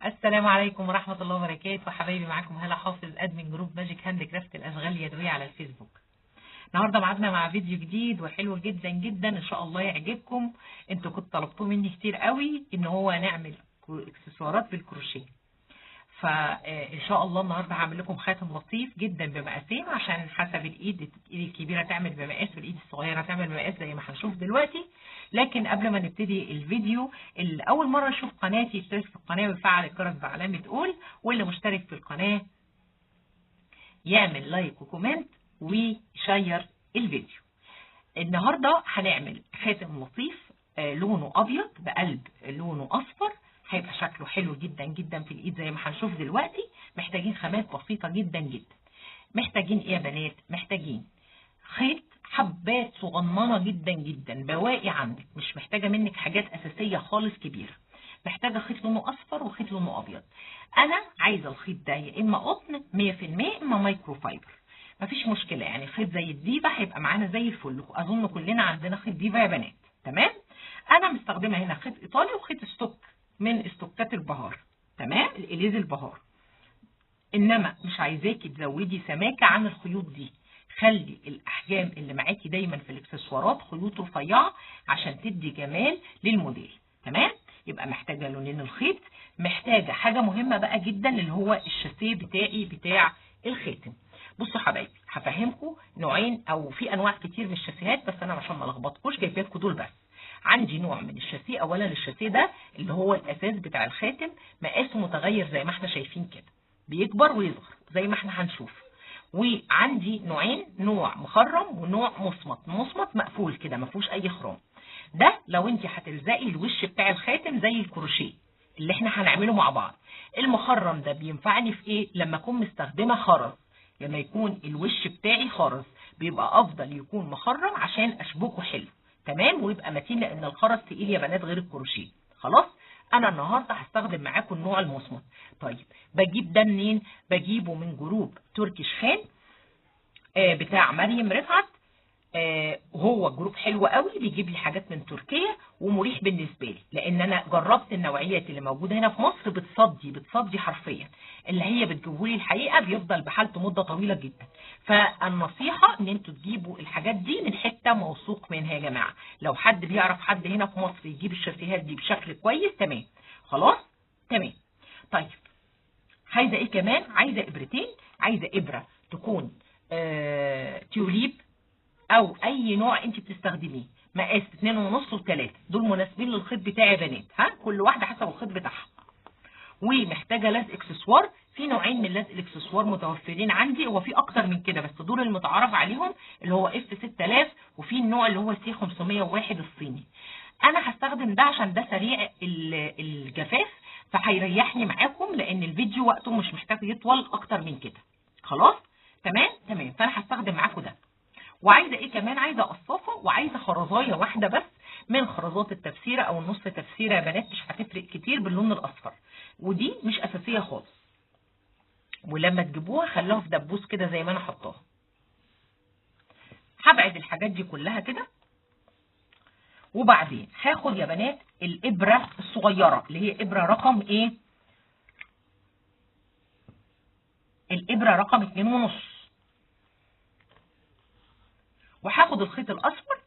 السلام عليكم ورحمة الله وبركاته. حبايبي، معاكم هلا حافظ، ادمن جروب ماجيك هاند كرافت الاشغال اليدوية على الفيسبوك. النهارده معادنا مع فيديو جديد وحلو جدا جدا، ان شاء الله يعجبكم. انتوا كنتوا طلبتوه مني كتير قوي ان هو نعمل اكسسوارات بالكروشيه، فان شاء الله النهارده هعمل لكم خاتم لطيف جدا بمقاسين، عشان حسب الايد الكبيره تعمل بمقاس والايد الصغيره تعمل بمقاس زي ما هنشوف دلوقتي. لكن قبل ما نبتدي الفيديو، اللي اول مره يشوف قناتي يشترك في القناه ويفعل الجرس بعلامه اول، واللي مشترك في القناه يعمل لايك وكومنت ويشير الفيديو. النهارده هنعمل خاتم لطيف لونه ابيض بقلب لونه اصفر، هيبقى شكله حلو جدا جدا في الايد زي ما هنشوف دلوقتي. محتاجين خامات بسيطه جدا جدا. محتاجين ايه يا بنات؟ محتاجين خيط حبات صغننه جدا جدا بواقي عندك، مش محتاجه منك حاجات اساسيه خالص كبيره. محتاجه خيط لونه اصفر وخيط لونه ابيض. انا عايزه الخيط ده يا اما قطن 100% اما مايكرو فايبر، مفيش مشكله. يعني خيط زي الديفا هيبقى معانا زي الفل، اظن كلنا عندنا خيط ديفا يا بنات. تمام. انا مستخدمه هنا خيط ايطالي وخيط ستوك من استوكات البهار، تمام، الاليز البهار. انما مش عايزاكي تزودي سماكه عن الخيوط دي، خلي الاحجام اللي معاكي دايما في الاكسسوارات خيوط رفيعه عشان تدي جمال للموديل. تمام. يبقى محتاجه لونين الخيط، محتاجه حاجه مهمه بقى جدا اللي هو الشاسيه بتاعي بتاع الخاتم. بصوا حبايبي، هفهمكم نوعين او في انواع كتير من الشاسيهات، بس انا عشان ما لخبطكوش جايبه لكم دول بس. عندي نوع من الشاسيه، اولا الشاسيه ده اللي هو الاساس بتاع الخاتم، مقاسه متغير زي ما احنا شايفين كده، بيكبر ويصغر زي ما احنا هنشوف. وعندي نوعين، نوع مخرم ونوع مصمت. مصمت مقفول كده ما فيهوش اي خرام. ده لو انت هتلزقي الوش بتاع الخاتم زي الكروشيه اللي احنا هنعمله مع بعض. المخرم ده بينفعني في ايه؟ لما اكون مستخدمه خرز، لما يكون الوش بتاعي خرز بيبقى افضل يكون مخرم عشان اشبكه حلو. تمام. ويبقى متين، لان الخرز تقيل يا بنات غير الكروشيه. خلاص. انا النهارده هستخدم معاكم النوع المصمت. طيب بجيب ده منين؟ بجيبه من جروب تركيش خان بتاع مريم رفعت. هو جروب حلو قوي، بيجيب لي حاجات من تركيا ومريح بالنسبه لي، لان انا جربت النوعيات اللي موجوده هنا في مصر بتصدي حرفيا. اللي هي بتجيبه لي الحقيقه بيفضل بحالته مده طويله جدا. فالنصيحه ان انتوا تجيبوا الحاجات دي من حته موثوق منها يا جماعه. لو حد بيعرف حد هنا في مصر يجيب الشاسيهات دي بشكل كويس، تمام. خلاص. تمام. طيب عايزه ايه كمان؟ عايزه ابرتين. عايزه ابره تكون تيوليب او اي نوع انت بتستخدميه، مقاس 2.5 و3، دول مناسبين للخيط بتاعي يا بنات. كل واحده حسب الخيط بتاعها. ومحتاجه لزق اكسسوار. في نوعين من لزق الاكسسوار متوفرين عندي، هو في اكتر من كده بس دول المتعارف عليهم، اللي هو اف 6000، وفي النوع اللي هو سي 501 الصيني. انا هستخدم ده عشان ده سريع الجفاف، فهيريحني معاكم، لان الفيديو وقته مش محتاج يطول اكتر من كده. خلاص. تمام تمام. فانا هستخدم معاكم ده. وعايزه ايه كمان؟ عايزه قصافه، وعايزه خرزايه واحده بس من خرزات التبسيره او النص تبسيره يا بنات، مش هتفرق كتير باللون الاصفر، ودي مش اساسيه خالص. ولما تجيبوها خلوها في دبوس كده زي ما انا حطاها. هبعد الحاجات دي كلها كده، وبعدين هاخد يا بنات الابره الصغيره اللي هي ابره رقم ايه؟ الابره رقم 2.5، وهاخد الخيط الاصفر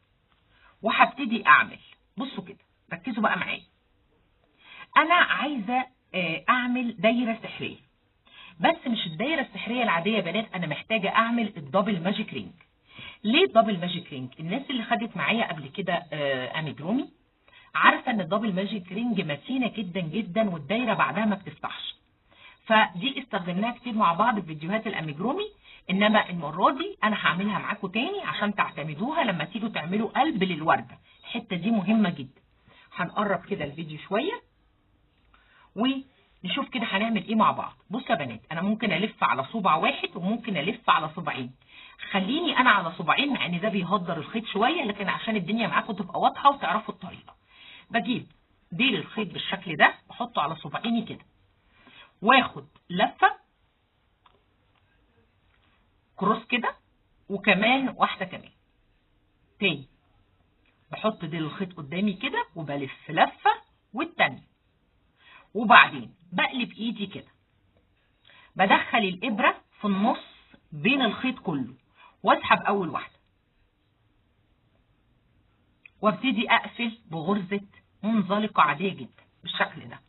وهبتدي اعمل. بصوا كده، ركزوا بقى معايا. انا عايزه اعمل دايره سحريه، بس مش الدايره السحريه العاديه يا بنات، انا محتاجه اعمل الدبل ماجيك رينج. ليه الدبل ماجيك رينج؟ الناس اللي خدت معايا قبل كده اميجرومي عارفه ان الدبل ماجيك رينج متينه جدا جدا، والدايره بعدها ما بتفتحش. فدي استخدمناها كتير مع بعض في فيديوهات الاميجرومي، انما المره دي انا هعملها معاكم تاني عشان تعتمدوها لما تيجوا تعملوا قلب للورده. الحته دي مهمه جدا. هنقرب كده الفيديو شويه ونشوف كده هنعمل ايه مع بعض. بصوا يا بنات، انا ممكن الف على صبع واحد وممكن الف على صبعين. خليني انا على صباعين، مع ان ده بيهدر الخيط شويه، لكن عشان الدنيا معاكم تبقى واضحه وتعرفوا الطريقه. بجيب ديل الخيط بالشكل ده، بحطه على صباعيني كده، واخد لفه كروس كده، وكمان واحده كمان تاني. بحط ديل الخيط قدامي كده وبلف لفه والتانيه، وبعدين بقلب ايدي كده، بدخل الابره في النص بين الخيط كله واسحب اول واحده، وابتدي اقفل بغرزه منزلقه عاديه جدا بالشكل ده.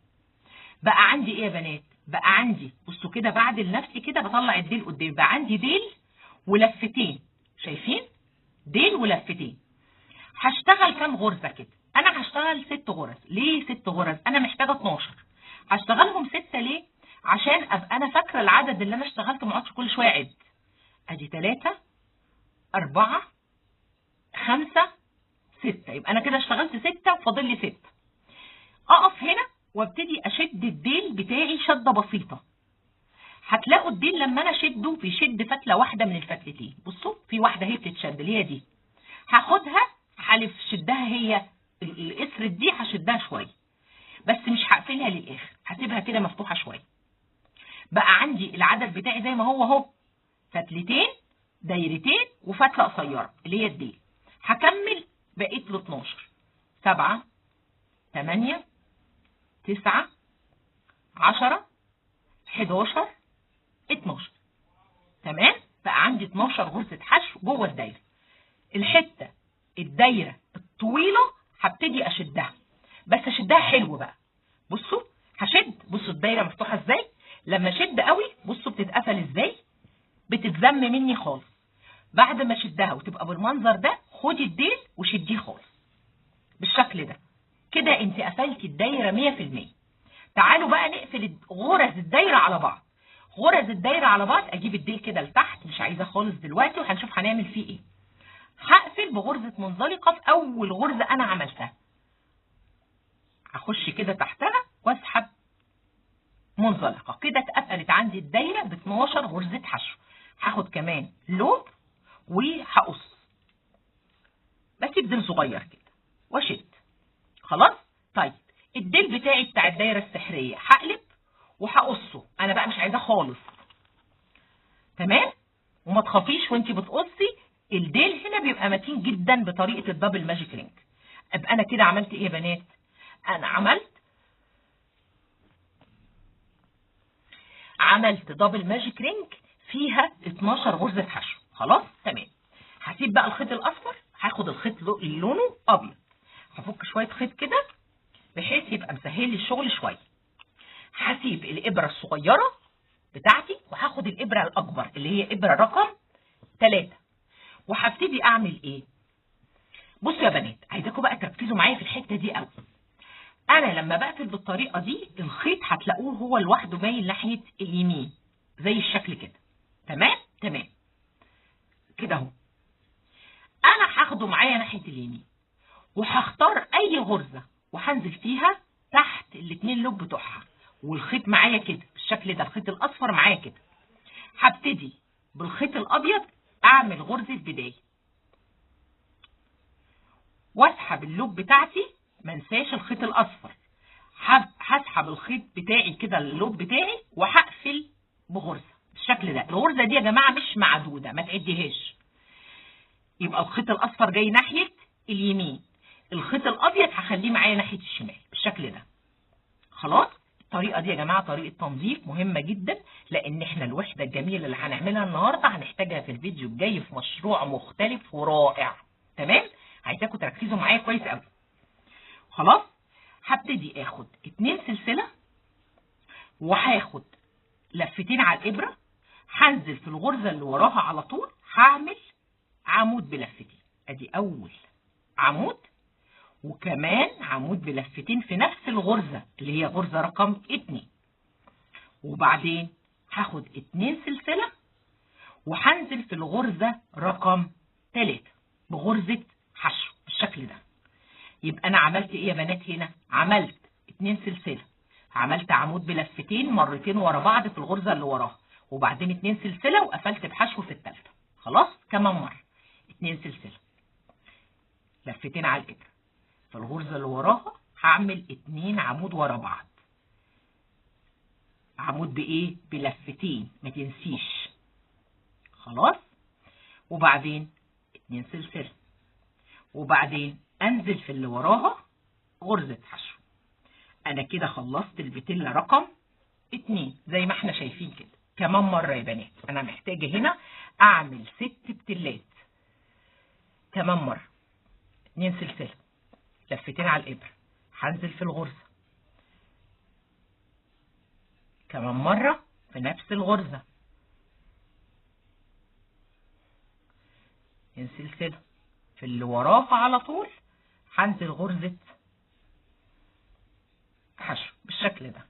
بقى عندي ايه يا بنات؟ بقى عندي بصوا كده بعدل نفسي كده، بطلع الديل قدام، بقى عندي ديل ولفتين، شايفين؟ ديل ولفتين. هشتغل كام غرزه كده؟ انا هشتغل 6 غرز. ليه 6 غرز؟ انا محتاجه 12. هشتغلهم 6 ليه؟ عشان ابقى انا فاكره العدد اللي انا اشتغلته، ما اقعدش كل شويه اعد. ادي 3 4 5 6، يبقى انا كده اشتغلت 6 وفاضل لي 6. اقف هنا وابتدي اشد الديل بتاعي شده بسيطه. هتلاقوا الديل لما انا اشده بيشد فتله واحده من الفتلتين. بصوا في واحده هي بتتشد اللي هي دي، هاخدها هلف شدها، هي القصر دي هشدها شويه بس مش هقفلها للاخر، هسيبها كده مفتوحه شويه. بقى عندي العدد بتاعي زي ما هو اهو، فتلتين دايرتين وفتله قصيره اللي هي الديل. هكمل بقيت له 12 7 8 9 10 11 12. تمام؟ بقى عندي 12 غرزه حشو جوه الدايره. الحته الدايره الطويله هبتدي اشدها، بس اشدها حلو بقى. بصوا هشد، بصوا الدايره مفتوحه ازاي، لما اشد قوي بصوا بتتقفل ازاي، بتتزم مني خالص. بعد ما اشدها وتبقى بالمنظر ده، خدي الديل وشديه خالص بالشكل ده كده، انت قفلتي الدايره 100%. تعالوا بقى نقفل غرز الدايره على بعض. غرز الدايره على بعض، اجيب الديل كده لتحت، مش عايزاه خالص دلوقتي، وهنشوف هنعمل فيه ايه. هقفل بغرزه منزلقه في اول غرزه انا عملتها، هخش كده تحتها واسحب منزلقه كده، اتقفلت عندي الدايره ب 12 غرزه حشو. هاخد كمان لوب وهقص، بسيب ديل صغير كده واشد. خلاص؟ طيب الديل بتاعي بتاع الدايره السحريه هقلب وهقصه، انا بقى مش عايزاه خالص. تمام؟ وما تخافيش وانت بتقصي، الديل هنا بيبقى متين جدا بطريقه الدبل ماجيك رينج. ابقى انا كده عملت ايه يا بنات؟ انا عملت دبل ماجيك رينج فيها 12 غرزه حشو. خلاص؟ تمام. هسيب بقى الخيط الاصفر، هاخد الخيط اللي لونه ابيض، هفك شويه خيط كده بحيث يبقى مسهل لي الشغل شويه. هسيب الابره الصغيره بتاعتي وهاخد الابره الاكبر اللي هي ابره رقم 3، وهبتدي اعمل ايه؟ بصوا يا بنات، عايزاكم بقى تركزوا معايا في الحته دي قوي. انا لما بقفل بالطريقه دي، الخيط هتلاقوه هو لوحده مايل ناحيه اليمين زي الشكل كده. تمام؟ تمام كده اهو. انا هاخده معايا ناحيه اليمين، وهختار اي غرزه وهنزل فيها تحت الاتنين لوب بتوعها، والخيط معايا كده بالشكل ده، الخيط الاصفر معايا كده. هبتدي بالخيط الابيض اعمل غرزه بدايه، واسحب اللوب بتاعتي، ما انساش الخيط الاصفر. هسحب الخيط بتاعي كده اللوب بتاعي وهقفل بغرزه بالشكل ده. الغرزه دي يا جماعه مش معدوده، ما تعديهاش. يبقى الخيط الاصفر جاي ناحيه اليمين، الخيط الابيض هخليه معايا ناحيه الشمال بالشكل ده. خلاص؟ الطريقه دي يا جماعه طريقه تنظيف مهمه جدا، لان احنا الوحده الجميله اللي هنعملها النهارده هنحتاجها في الفيديو الجاي في مشروع مختلف ورائع. تمام؟ عايزاكم تركزوا معايا كويس قوي. خلاص؟ هبتدي اخد 2 سلسله، وهاخد لفتين على الابره، هنزل في الغرزه اللي وراها على طول، هعمل عمود بلفتين. ادي اول عمود، وكمان عمود بلفتين في نفس الغرزه اللي هي غرزه رقم 2، وبعدين هاخد 2 سلسله وهنزل في الغرزه رقم 3 بغرزه حشو بالشكل ده. يبقى انا عملت ايه يا بنات هنا؟ عملت 2 سلسله، عملت عمود بلفتين مرتين ورا بعض في الغرزه اللي وراها، وبعدين 2 سلسله وقفلت بحشو في الثالثه. خلاص؟ كمان مره 2 سلسله، لفتين على الابره، في الغرزه اللي وراها هعمل 2 عمود ورا بعض. عمود بايه؟ بلفتين، ما تنسيش. خلاص؟ وبعدين 2 سلسله، وبعدين انزل في اللي وراها غرزه حشو، انا كده خلصت البتلة رقم 2 زي ما احنا شايفين كده. كمان مرة يا بنات انا محتاجة هنا اعمل 6 بتلات. كمان مرة 2 سلسلة، لفتين على الابرة، هنزل في الغرزة. كمان مرة في نفس الغرزة 2 سلسلة، في اللي وراها على طول هنزل غرزة حشو بالشكل ده.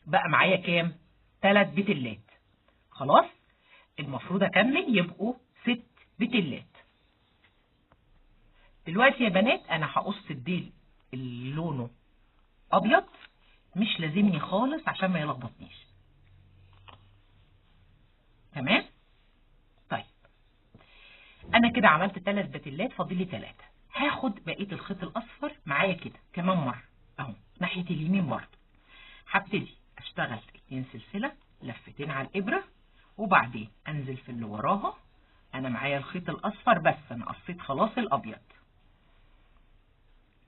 بقى معايا كام؟ 3 بتلات. خلاص المفروض اكمل يبقوا 6 بتلات. دلوقتي يا بنات انا هقص الديل اللي لونه ابيض، مش لازمني خالص عشان ما يلخبطنيش. تمام؟ طيب انا كده عملت 3 بتلات، فاضل لي 3. هاخد بقيه الخيط الاصفر معايا كده كمان مره اهو ناحيه اليمين برضه. هبتدي اشتغل 2 سلسله، لفتين على الابره، وبعدين انزل في اللي وراها. انا معايا الخيط الاصفر بس انا قصيت خلاص الابيض.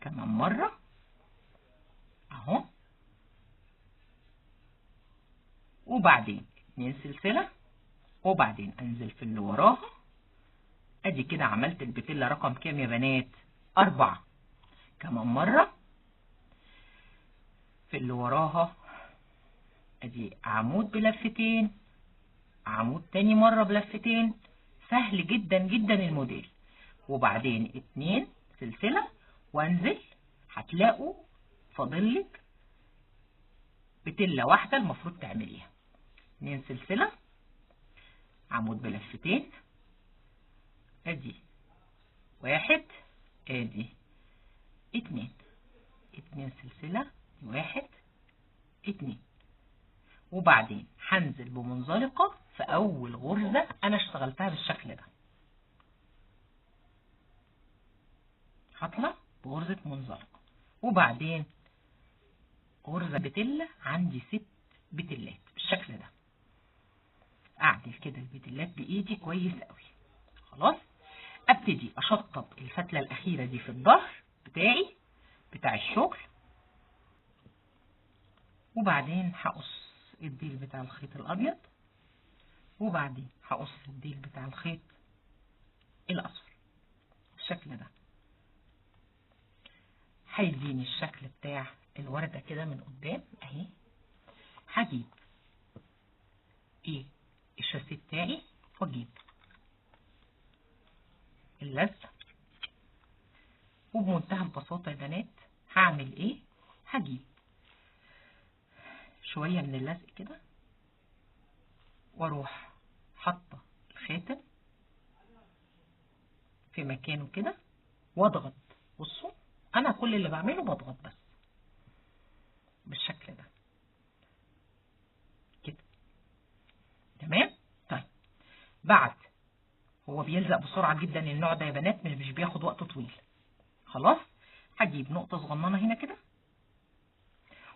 كمان مره اهو، وبعدين 2 سلسله، وبعدين انزل في اللي وراها. ادي كده عملت البتلة رقم كام يا بنات؟ 4. كمان مرة في اللي وراها، ادي عمود بلفتين، عمود تاني مرة بلفتين. سهل جدا جدا الموديل. وبعدين 2 سلسلة وانزل. هتلاقوا فاضلك بتلة واحدة المفروض تعمليها. 2 سلسلة، عمود بلفتين، ادي 1، ادي 2 سلسلة، 1 2، وبعدين هنزل بمنزلقة في اول غرزة انا اشتغلتها بالشكل ده. هطلع بغرزة منزلقة، وبعدين غرزة بتلة. عندي 6 بتلات بالشكل ده. اعدل كده البتلات بايدي كويس قوي. خلاص ابتدي اشطب الفتلة الاخيرة دي في الظهر بتاعي بتاع الشغل، وبعدين هقص الديل بتاع الخيط الابيض، وبعدين هقص الديل بتاع الخيط الاصفر بالشكل ده. هيديني الشكل بتاع الوردة كده من قدام اهي. هجيب الشاسيه بتاعي واجيب اللزق، وبمنتهى البساطة يا بنات هعمل ايه؟ هجيب شوية من اللزق كده واروح حاطة الخاتم في مكانه كده واضغط. بصوا انا كل اللي بعمله بضغط بس بالشكل ده كده. تمام؟ طيب بعد هو بيلزق بسرعة جدا النوع ده يا بنات، مش بياخد وقت طويل. خلاص هجيب نقطة صغننة هنا كده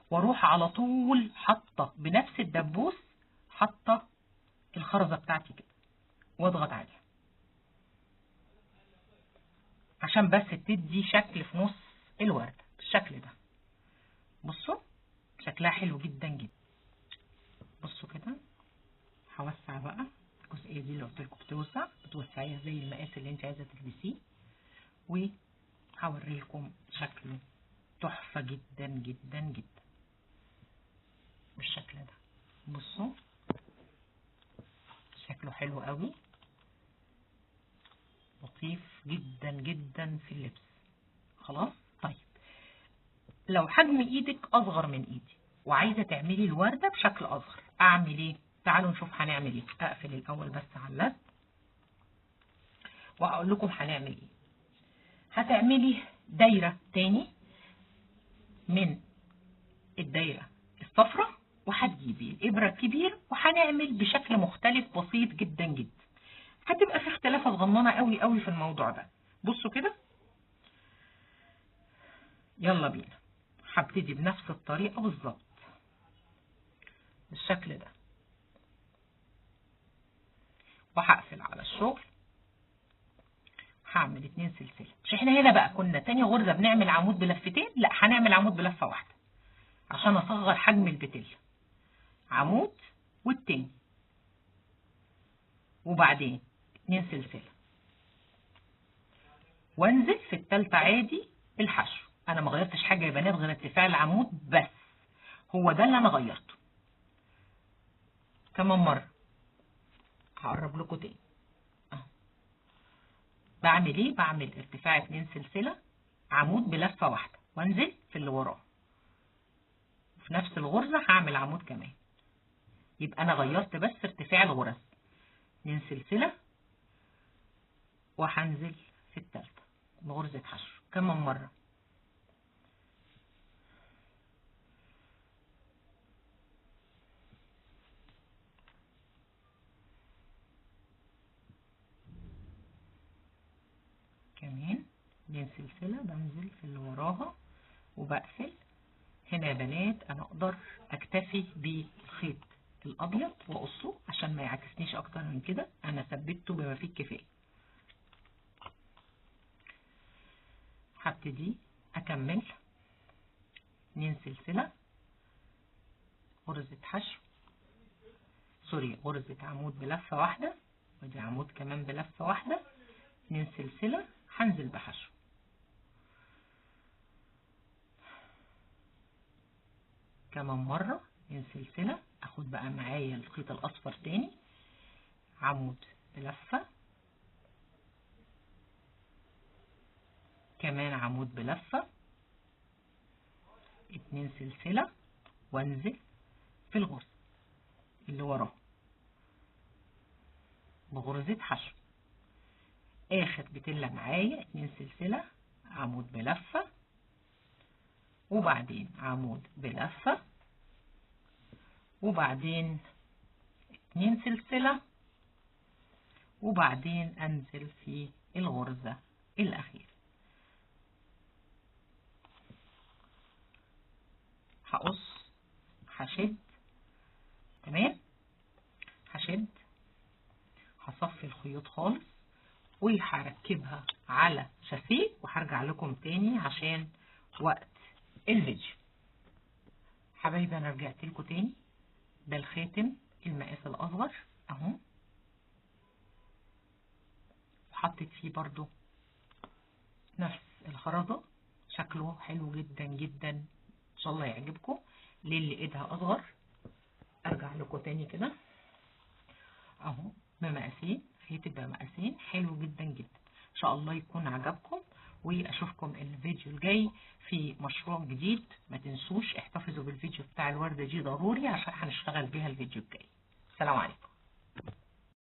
واروح على طول حاطة بنفس الدبوس، حاطة الخرزة بتاعتي كده واضغط عليها عشان بس تدي شكل في نص الوردة بالشكل ده. بصوا شكلها حلو جدا جدا. بصوا كده هوسع بقى الجزئية دي اللي قلت لكم بتوسعيها زي المقاس اللي انت عايزة تلبسيه، وهوري لكم شكله تحفة جدا جدا جدا بالشكل ده. بصوا شكله حلو قوي، لطيف جدا جدا في اللبس. خلاص طيب لو حجم ايدك اصغر من ايدي وعايزه تعملي الورده بشكل اصغر اعمل ايه؟ تعالوا نشوف هنعمل ايه. اقفل الاول بس على اللزق واقول لكم هنعمل ايه. هتعملي دايره تاني من الدايره الصفراء، وهتجيبي الابره الكبير وهنعمل بشكل مختلف بسيط جدا جدا. هتبقى في اختلافات صغننه قوي قوي في الموضوع ده. بصوا كده يلا بينا. هبتدي بنفس الطريقه بالظبط بالشكل ده، وهقفل على الشغل. هعمل 2 سلسله. مش احنا هنا بقى كنا تاني غرزه بنعمل عمود بلفتين؟ لا، هنعمل عمود بلفه واحده عشان اصغر حجم البتل. عمود والتاني، وبعدين 2 سلسله، وانزل في الثالثه عادي الحشو. انا ما غيرتش حاجه يا بنات غير ارتفاع العمود بس، هو ده اللي انا غيرته. كمان مره هقرب لكم تاني. بعمل ايه؟ بعمل ارتفاع 2 سلسله، عمود بلفه واحده، وانزل في اللي وراه. في نفس الغرزه هعمل عمود كمان، يبقى انا غيرت بس ارتفاع الغرز. 2 سلسله وهنزل في الثالثه بغرزه حشو. كمان مره. كمان 2 سلسله، بنزل في اللي وراها وبقفل. هنا يا بنات انا اقدر اكتفي بالخيط الابيض واقصه عشان ما يعكسنيش اكتر من كده، انا ثبته بما فيه الكفايه. هبتدي اكمل 2 سلسله، غرزه حشو، سوري غرزه عمود بلفه واحده، ودي عمود كمان بلفه واحده، 2 سلسله، هنزل بحشو. كمان مره 2 سلسله، اخد بقى معايا الخيط الاصفر تاني، عمود بلفه، كمان عمود بلفه، 2 سلسله، وانزل في الغرزه اللي وراه بغرزه حشو. اخر بتله معايا 2 سلسله، عمود بلفه، وبعدين عمود بلفه، وبعدين 2 سلسله، وبعدين انزل في الغرزه الاخيره. هقص، هشد، تمام، هشد، هصفي الخيوط خالص وهركبها على شاسيه، وهرجع لكم تاني عشان وقت الفيديو. حبايبي انا رجعت لكم تاني. ده الخاتم المقاس الاصغر اهو، وحطيت فيه برضو نفس الخرزه، شكله حلو جدا جدا، ان شاء الله يعجبكم. للي ايدها اصغر ارجع لكم تاني كده اهو، بمقاسين، هي تبقى مقاسين، حلو جدا جدا. ان شاء الله يكون عجبكم، واشوفكم الفيديو الجاي في مشروع جديد. ما تنسوش احتفظوا بالفيديو بتاع الوردة دي ضروري عشان هنشتغل بيها الفيديو الجاي. السلام عليكم.